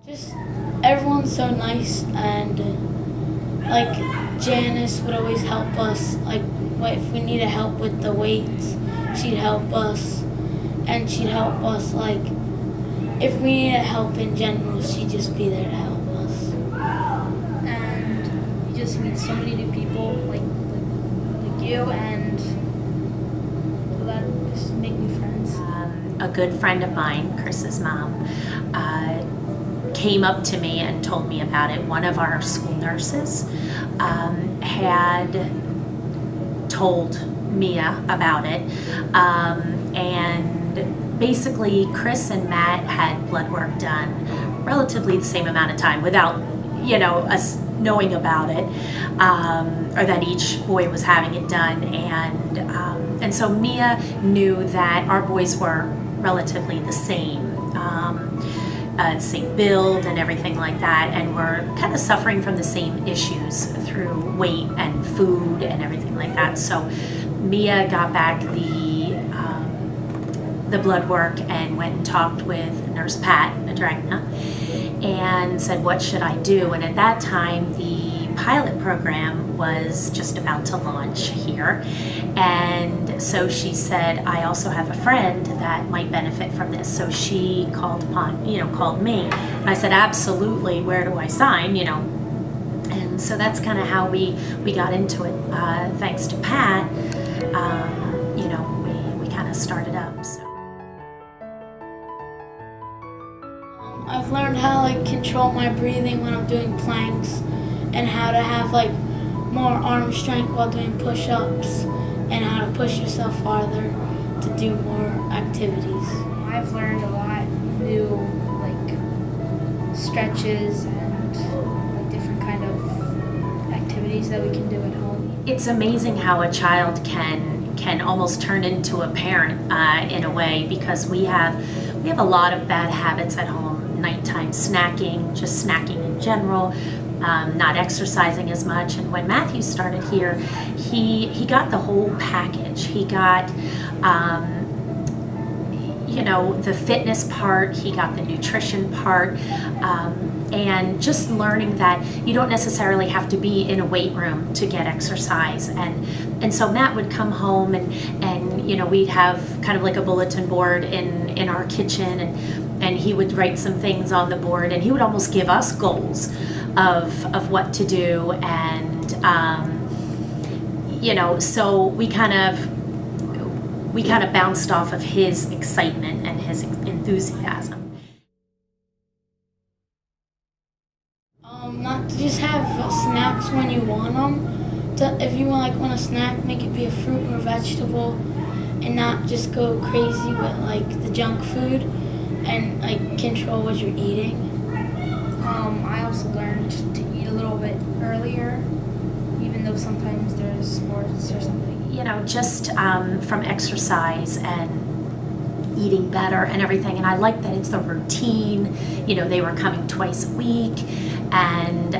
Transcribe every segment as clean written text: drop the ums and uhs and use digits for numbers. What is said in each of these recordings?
Just everyone's so nice, and like Janice would always help us. Like if we needed help with the weights, she'd help us, and she'd help us like if we needed help in general, she'd just be there to help us. And you just meet so many new people like you, and that just make new friends. A good friend of mine, Chris's mom, came up to me and told me about it. One of our school nurses had told Mia about it, and basically Chris and Matt had blood work done relatively the same amount of time without us knowing about it, or that each boy was having it done, and so Mia knew that our boys were relatively the same build and everything like that, and were kind of suffering from the same issues through weight and food and everything like that. So Mia got back the blood work and went and talked with Nurse Pat Madragna and said, what should I do? And at that time, the pilot program was just about to launch here. And so she said, I also have a friend that might benefit from this. So she called me. And I said, absolutely, where do I sign? And so that's kind of how we got into it. Thanks to Pat, we kind of started up. So. I've learned how to control my breathing when I'm doing planks, and how to have more arm strength while doing push-ups, and how to push yourself farther to do more activities. I've learned a lot new stretches and different kind of activities that we can do at home. It's amazing how a child can almost turn into a parent in a way, because we have a lot of bad habits at home. Nighttime snacking, just snacking in general, not exercising as much. And when Matthew started here, he got the whole package. He got the fitness part, he got the nutrition part, and just learning that you don't necessarily have to be in a weight room to get exercise. And so Matt would come home and we'd have kind of like a bulletin board in our kitchen, and he would write some things on the board, and he would almost give us goals of what to do. And so we kind of bounced off of his excitement and his enthusiasm. Not to just have snacks when you want them. If you want a snack, make it be a fruit or a vegetable, and not just go crazy with the junk food, and control what you're eating. I also learned to eat a little bit earlier, even though sometimes there's sports or something. Just from exercise and eating better and everything. And I like that it's the routine. They were coming twice a week, and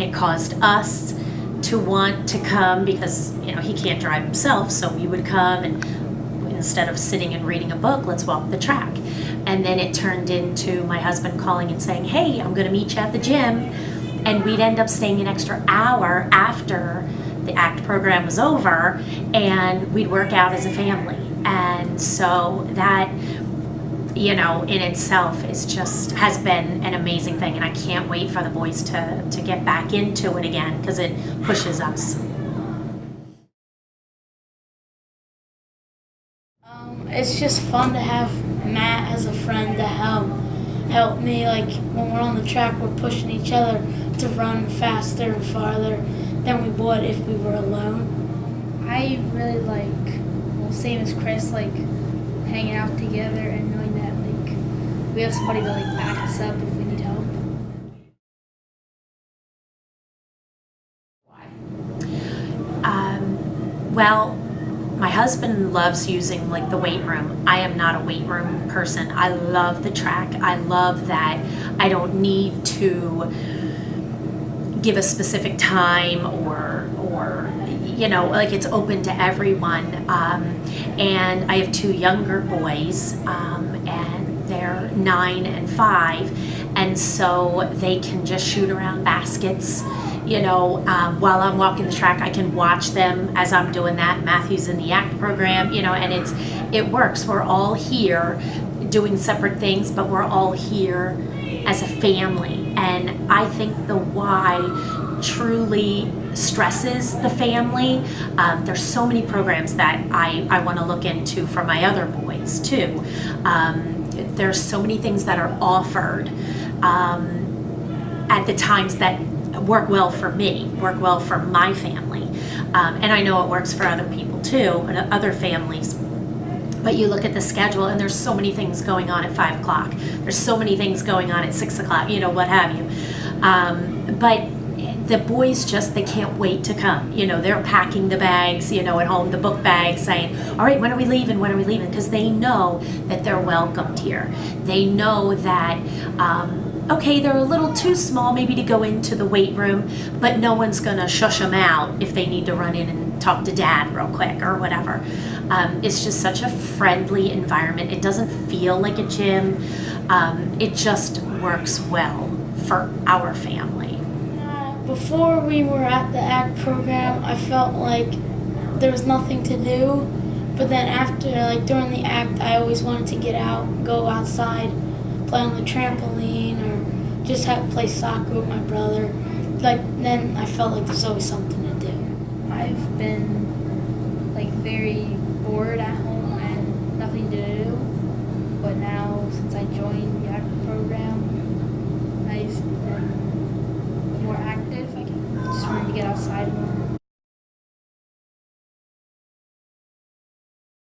it caused us to want to come, because he can't drive himself, so we would come, and instead of sitting and reading a book, let's walk the track. And then it turned into my husband calling and saying, hey, I'm going to meet you at the gym. And we'd end up staying an extra hour after the ACT program was over, and we'd work out as a family. And so that, in itself has been an amazing thing. And I can't wait for the boys to get back into it again, because it pushes us. It's just fun to have Matt as a friend to help me. When we're on the track, we're pushing each other to run faster and farther than we would if we were alone. I really same as Chris, hanging out together and knowing that we have somebody to back us up if we need help. Well, my husband loves using the weight room. I am not a weight room person. I love the track. I love that I don't need to give a specific time or it's open to everyone. And I have two younger boys, and they're 9 and 5, and so they can just shoot around baskets. You know, while I'm walking the track, I can watch them as I'm doing that. Matthew's in the ACT program, you know, and it works. We're all here doing separate things, but we're all here as a family. And I think the Y truly stresses the family. There's so many programs that I want to look into for my other boys too. There's so many things that are offered at the times that work well for me, work well for my family. And I know it works for other people too, and other families. But you look at the schedule and there's so many things going on at 5 o'clock. There's so many things going on at 6 o'clock, you know, what have you. But the boys just, they can't wait to come. You know, they're packing the bags, you know, at home, the book bags, saying, all right, when are we leaving? When are we leaving? Because they know that they're welcomed here. They know that, okay, they're a little too small maybe to go into the weight room, but no one's going to shush them out if they need to run in and talk to dad real quick or whatever. It's just such a friendly environment. It doesn't feel like a gym. It just works well for our family. Before we were at the ACT program, I felt like there was nothing to do. But then after, like during the ACT, I always wanted to get out, go outside, play on the trampoline, or just play soccer with my brother. Like then I felt like there's always something to do. I've been like very bored at